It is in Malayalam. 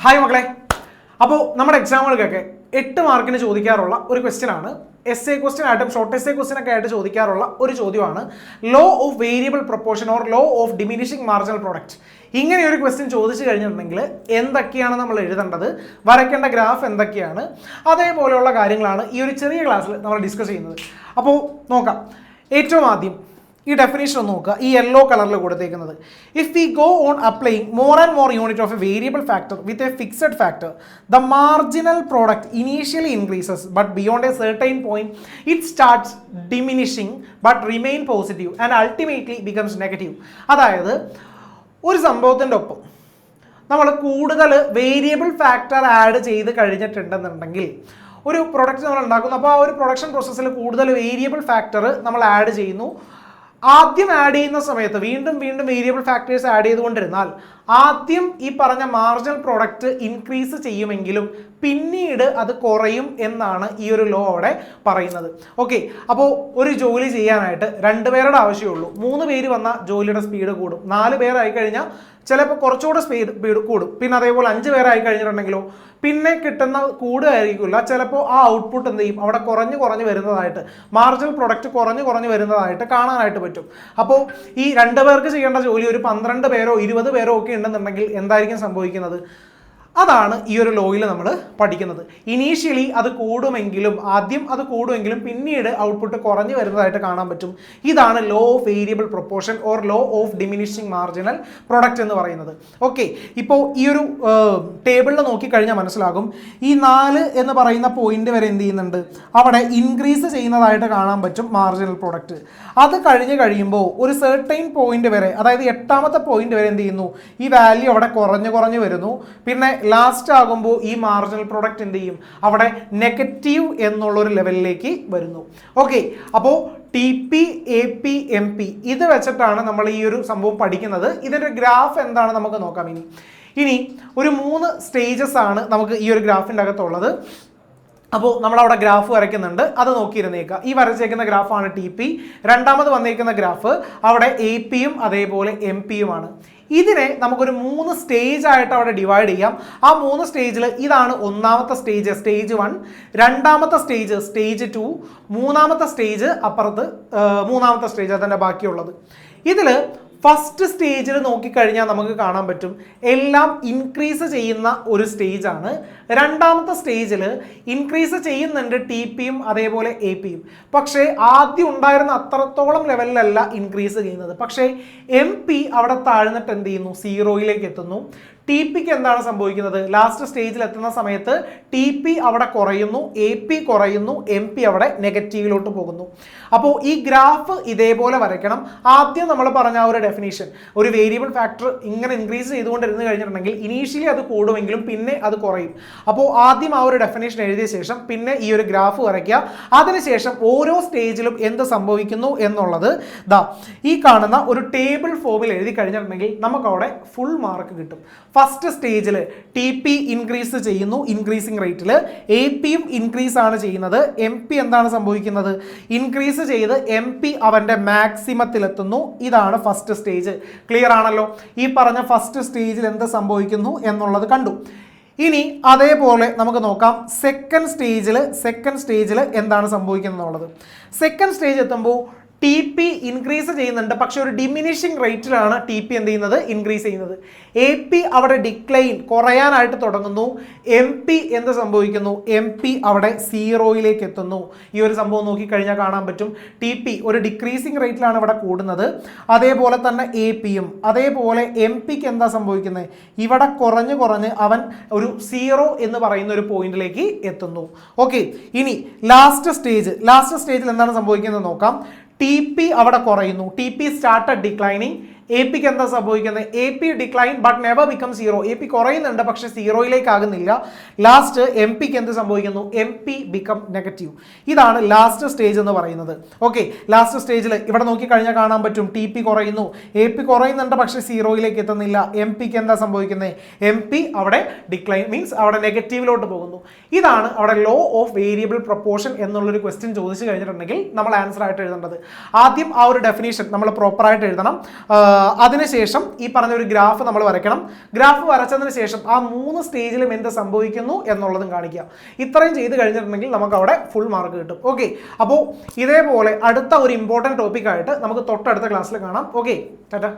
ഹായ് മക്കളെ. അപ്പോൾ നമ്മുടെ എക്സാമുകൾക്കൊക്കെ 8 മാർക്കിന് ചോദിക്കാറുള്ള ഒരു ക്വസ്റ്റ്യൻ ആണ്. എസ് എ ക്വസ്റ്റ്യൻ ആയിട്ടും ഷോർട്ട് എസ് എ ക്വസ്റ്റ്യൻ ഒക്കെ ആയിട്ട് ചോദിക്കാറുള്ള ഒരു ചോദ്യമാണ് law of variable proportion or law of diminishing marginal product. ഇങ്ങനെ ഒരു ക്വസ്റ്റ്യൻ ചോദിച്ചു കഴിഞ്ഞിട്ടുണ്ടെങ്കിൽ എന്തൊക്കെയാണ് നമ്മൾ എഴുതേണ്ടത്, വരയ്ക്കേണ്ട ഗ്രാഫ് എന്തൊക്കെയാണ്, അതേപോലെയുള്ള കാര്യങ്ങളാണ് ഈ ഒരു ചെറിയ ക്ലാസ്സിൽ നമ്മൾ ഡിസ്കസ് ചെയ്യുന്നത്. അപ്പോൾ നോക്കാം. ഏറ്റവും ആദ്യം ഈ ഡെഫിനേഷൻ ഒന്ന് നോക്കുക. ഈ യെല്ലോ കളറിൽ കൊടുത്തേക്കുന്നത്, if we go on applying more and more unit of A variable factor with a fixed factor the marginal product initially increases but beyond A certain point it starts diminishing but remain positive and ultimately becomes negative. അതായത് ഒരു സംഭവത്തിൻ്റെ ഒപ്പം നമ്മൾ കൂടുതൽ വേരിയബിൾ ഫാക്ടർ ആഡ് ചെയ്ത് കഴിഞ്ഞിട്ടുണ്ടെന്നുണ്ടെങ്കിൽ ഒരു പ്രൊഡക്റ്റ് നമ്മൾ ഉണ്ടാക്കുന്നു. അപ്പോൾ ആ ഒരു പ്രൊഡക്ഷൻ പ്രോസസ്സിൽ കൂടുതൽ വേരിയബിൾ ഫാക്ടർ നമ്മൾ ആഡ് ചെയ്യുന്നു. ആദ്യം ആഡ് ചെയ്യുന്ന സമയത്ത് വീണ്ടും വേരിയബിൾ ഫാക്ടേഴ്സ് ആഡ് ചെയ്തുകൊണ്ടിരുന്നാൽ ആദ്യം ഈ പറഞ്ഞ മാർജിനൽ പ്രോഡക്റ്റ് ഇൻക്രീസ് ചെയ്യുമെങ്കിലും പിന്നീട് അത് കുറയും എന്നാണ് ഈ ഒരു ലോ അവിടെ പറയുന്നത്. ഓക്കെ, അപ്പോൾ ഒരു ജോലി ചെയ്യാനായിട്ട് 2 പേരുടെ ആവശ്യമുള്ളൂ. 3 പേര് വന്നാൽ ജോലിയുടെ സ്പീഡ് കൂടും. 4 പേരായി കഴിഞ്ഞാൽ ചിലപ്പോൾ കുറച്ചുകൂടെ സ്പീഡ് കൂടും. പിന്നെ അതേപോലെ 5 പേരായി കഴിഞ്ഞിട്ടുണ്ടെങ്കിലോ പിന്നെ കിട്ടുന്ന കൂടുകയായിരിക്കില്ല. ചിലപ്പോൾ ആ ഔട്ട്പുട്ട് എന്ത് ചെയ്യും, അവിടെ കുറഞ്ഞു വരുന്നതായിട്ട്, മാർജിനൽ പ്രൊഡക്റ്റ് കുറഞ്ഞു വരുന്നതായിട്ട് കാണാനായിട്ട് പറ്റും. അപ്പോൾ ഈ 2 പേർക്ക് ചെയ്യേണ്ട ജോലി ഒരു 12 പേരോ 20 പേരോ ഒക്കെ ഉണ്ടെന്നുണ്ടെങ്കിൽ എന്തായിരിക്കും സംഭവിക്കുന്നത്? അതാണ് ഈ ഒരു ലോയിൽ നമ്മൾ പഠിക്കുന്നത്. ഇനീഷ്യലി അത് കൂടുമെങ്കിലും പിന്നീട് ഔട്ട്പുട്ട് കുറഞ്ഞു വരുന്നതായിട്ട് കാണാൻ പറ്റും. ഇതാണ് law of variable proportion or law of diminishing marginal product എന്ന് പറയുന്നത്. ഓക്കെ, ഇപ്പോൾ ഈ ഒരു ടേബിളിൽ നോക്കിക്കഴിഞ്ഞാൽ മനസ്സിലാകും. ഈ 4 എന്ന് പറയുന്ന പോയിന്റ് വരെ എന്ത് ചെയ്യുന്നുണ്ട്, അവിടെ ഇൻക്രീസ് ചെയ്യുന്നതായിട്ട് കാണാൻ പറ്റും മാർജിനൽ പ്രൊഡക്റ്റ്. അത് കഴിയുമ്പോൾ ഒരു സെർട്ടൈൻ പോയിന്റ് വരെ, അതായത് 8ാമത്തെ പോയിന്റ് വരെ എന്ത് ചെയ്യുന്നു, ഈ വാല്യൂ അവിടെ കുറഞ്ഞു വരുന്നു. പിന്നെ ലാസ്റ്റ് ആകുമ്പോൾ ഈ മാർജിനൽ പ്രൊഡക്റ്റ് എന്ത് ചെയ്യും, അവിടെ നെഗറ്റീവ് എന്നുള്ളൊരു ലെവലിലേക്ക് വരുന്നു. ഓക്കെ, അപ്പോൾ T P A P M P ഇത് വെച്ചിട്ടാണ് നമ്മൾ ഈ ഒരു സംഭവം പഠിക്കുന്നത്. ഇതിൻ്റെ ഗ്രാഫ് എന്താണ് നമുക്ക് നോക്കാം. ഇനി ഒരു 3 സ്റ്റേജസ് ആണ് നമുക്ക് ഈ ഒരു ഗ്രാഫിൻ്റെ അകത്തുള്ളത്. അപ്പോൾ നമ്മളവിടെ ഗ്രാഫ് വരയ്ക്കുന്നുണ്ട്, അത് നോക്കിയിരുന്നേക്കുക. ഈ വരച്ചേക്കുന്ന ഗ്രാഫാണ് ടി പി. രണ്ടാമത് വന്നേക്കുന്ന ഗ്രാഫ് അവിടെ എ പിയും അതേപോലെ എം പിയുമാണ്. ഇതിനെ നമുക്കൊരു 3 സ്റ്റേജ് ആയിട്ട് അവിടെ ഡിവൈഡ് ചെയ്യാം. ആ 3 സ്റ്റേജിൽ ഇതാണ് 1ാമത്തെ സ്റ്റേജ്, സ്റ്റേജ് 1. 2ാമത്തെ സ്റ്റേജ്, സ്റ്റേജ് 2. 3ാമത്തെ സ്റ്റേജ് അപ്പുറത്ത് 3ാമത്തെ സ്റ്റേജ്, അതിൻ്റെ ബാക്കിയുള്ളത്. ഇതിൽ ഫസ്റ്റ് സ്റ്റേജിൽ നോക്കിക്കഴിഞ്ഞാൽ നമുക്ക് കാണാൻ പറ്റും എല്ലാം ഇൻക്രീസ് ചെയ്യുന്ന ഒരു സ്റ്റേജാണ്. 2ാമത്തെ സ്റ്റേജിൽ ഇൻക്രീസ് ചെയ്യുന്നുണ്ട് ടി പിയും അതേപോലെ എ പിയും. പക്ഷേ ആദ്യം ഉണ്ടായിരുന്ന അത്രത്തോളം ലെവലിലല്ല ഇൻക്രീസ് ചെയ്യുന്നത്. പക്ഷേ എം പി അവിടെ താഴ്ന്നിട്ട് എന്ത് ചെയ്യുന്നു, 0യിലേക്ക് എത്തുന്നു. ടി പിക്ക് എന്താണ് സംഭവിക്കുന്നത്, ലാസ്റ്റ് സ്റ്റേജിൽ എത്തുന്ന സമയത്ത് ടി പി അവിടെ കുറയുന്നു, എ പി കുറയുന്നു, എം പി അവിടെ നെഗറ്റീവിലോട്ട് പോകുന്നു. അപ്പോൾ ഈ ഗ്രാഫ് ഇതേപോലെ വരയ്ക്കണം. ആദ്യം നമ്മൾ പറഞ്ഞ ആ ഒരു ഡെഫിനേഷൻ, ഒരു വേരിയബിൾ ഫാക്ടർ ഇങ്ങനെ ഇൻക്രീസ് ചെയ്തുകൊണ്ടിരുന്ന് കഴിഞ്ഞിട്ടുണ്ടെങ്കിൽ ഇനീഷ്യലി അത് കൂടുമെങ്കിലും പിന്നെ അത് കുറയും. അപ്പോൾ ആദ്യം ആ ഒരു ഡെഫിനേഷൻ എഴുതിയ ശേഷം പിന്നെ ഈ ഒരു ഗ്രാഫ് വരയ്ക്കുക. അതിനുശേഷം ഓരോ സ്റ്റേജിലും എന്ത് സംഭവിക്കുന്നു എന്നുള്ളത് ഈ കാണുന്ന ഒരു ടേബിൾ ഫോമിൽ എഴുതി കഴിഞ്ഞിട്ടുണ്ടെങ്കിൽ നമുക്കവിടെ ഫുൾ മാർക്ക് കിട്ടും. ഫസ്റ്റ് സ്റ്റേജിൽ ടി പി ഇൻക്രീസ് ചെയ്യുന്നു, ഇൻക്രീസിങ് റേറ്റിൽ. എ പിയും ഇൻക്രീസ് ആണ് ചെയ്യുന്നത്. എം പി എന്താണ് സംഭവിക്കുന്നത്, ഇൻക്രീസ് ചെയ്ത് എം പി അവൻ്റെ മാക്സിമത്തിലെത്തുന്നു. ഇതാണ് ഫസ്റ്റ് സ്റ്റേജ്. ക്ലിയർ ആണല്ലോ? ഈ പറഞ്ഞ ഫസ്റ്റ് സ്റ്റേജിൽ എന്ത് സംഭവിക്കുന്നു എന്നുള്ളത് കണ്ടു. ഇനി അതേപോലെ നമുക്ക് നോക്കാം സെക്കൻഡ് സ്റ്റേജിൽ എന്താണ് സംഭവിക്കുന്നത് എന്നുള്ളത്. സെക്കൻഡ് സ്റ്റേജ് എത്തുമ്പോൾ ടി പി ഇൻക്രീസ് ചെയ്യുന്നുണ്ട്, പക്ഷെ ഒരു ഡിമിനിഷിംഗ് റേറ്റിലാണ് ടി പി എന്ത് ചെയ്യുന്നത്, ഇൻക്രീസ് ചെയ്യുന്നത്. എ പി അവിടെ ഡിക്ലൈൻ കുറയാനായിട്ട് തുടങ്ങുന്നു. എം പി എന്ത് സംഭവിക്കുന്നു, എം പി അവിടെ 0യിലേക്ക് എത്തുന്നു. ഈ ഒരു സംഭവം നോക്കിക്കഴിഞ്ഞാൽ കാണാൻ പറ്റും. ടി പി ഒരു ഡിക്രീസിങ് റേറ്റിലാണ് ഇവിടെ കൂടുന്നത്. അതേപോലെ തന്നെ എ പിയും. അതേപോലെ എം പിക്ക് എന്താ സംഭവിക്കുന്നത്, ഇവിടെ കുറഞ്ഞ് അവൻ ഒരു 0 എന്ന് പറയുന്ന ഒരു പോയിന്റിലേക്ക് എത്തുന്നു. ഓക്കെ, ഇനി ലാസ്റ്റ് സ്റ്റേജിൽ എന്താണ് സംഭവിക്കുന്നത് നോക്കാം. ടി പി അവിടെ കുറയുന്നു. T P started declining. A പിക്ക് എന്താ സംഭവിക്കുന്നത്, A P decline but never become 0. A P കുറയുന്നുണ്ട് പക്ഷെ 0യിലേക്ക് ആകുന്നില്ല. ലാസ്റ്റ് എം പിക്ക് എന്ത് സംഭവിക്കുന്നു, എം പി ബിക്കം നെഗറ്റീവ്. ഇതാണ് ലാസ്റ്റ് സ്റ്റേജ് എന്ന് പറയുന്നത്. ഓക്കെ, ലാസ്റ്റ് സ്റ്റേജിൽ ഇവിടെ നോക്കിക്കഴിഞ്ഞാൽ കാണാൻ പറ്റും ടി പി കുറയുന്നു, എ പി കുറയുന്നുണ്ട് പക്ഷെ 0യിലേക്ക് എത്തുന്നില്ല. എം പിക്ക് എന്താ സംഭവിക്കുന്നത്, എം പി അവിടെ ഡിക്ലൈൻ മീൻസ് അവിടെ നെഗറ്റീവിലോട്ട് പോകുന്നു. ഇതാണ് അവിടെ ലോ ഓഫ് വേരിയബിൾ പ്രൊപ്പോർഷൻ എന്നുള്ളൊരു ക്വസ്റ്റ്യൻ ചോദിച്ചു കഴിഞ്ഞിട്ടുണ്ടെങ്കിൽ നമ്മൾ ആൻസർ ആയിട്ട് എഴുതേണ്ടത്. ആദ്യം ആ ഒരു ഡെഫിനേഷൻ നമ്മൾ പ്രോപ്പറായിട്ട് എഴുതണം. അതിനുശേഷം ഈ പറഞ്ഞ ഒരു ഗ്രാഫ് നമ്മൾ വരയ്ക്കണം. ഗ്രാഫ് വരച്ചതിന് ശേഷം ആ 3 സ്റ്റേജിലും എന്ത് സംഭവിക്കുന്നു എന്നുള്ളതും കാണിക്കുക. ഇത്രയും ചെയ്ത് കഴിഞ്ഞിട്ടുണ്ടെങ്കിൽ നമുക്ക് അവിടെ ഫുൾ മാർക്ക് കിട്ടും. ഓക്കെ, അപ്പോൾ ഇതേപോലെ അടുത്ത ഒരു ഇമ്പോർട്ടൻറ്റ് ടോപ്പിക്കായിട്ട് നമുക്ക് തൊട്ടടുത്ത ക്ലാസ്സിൽ കാണാം. ഓക്കെ, ടാറ്റാ.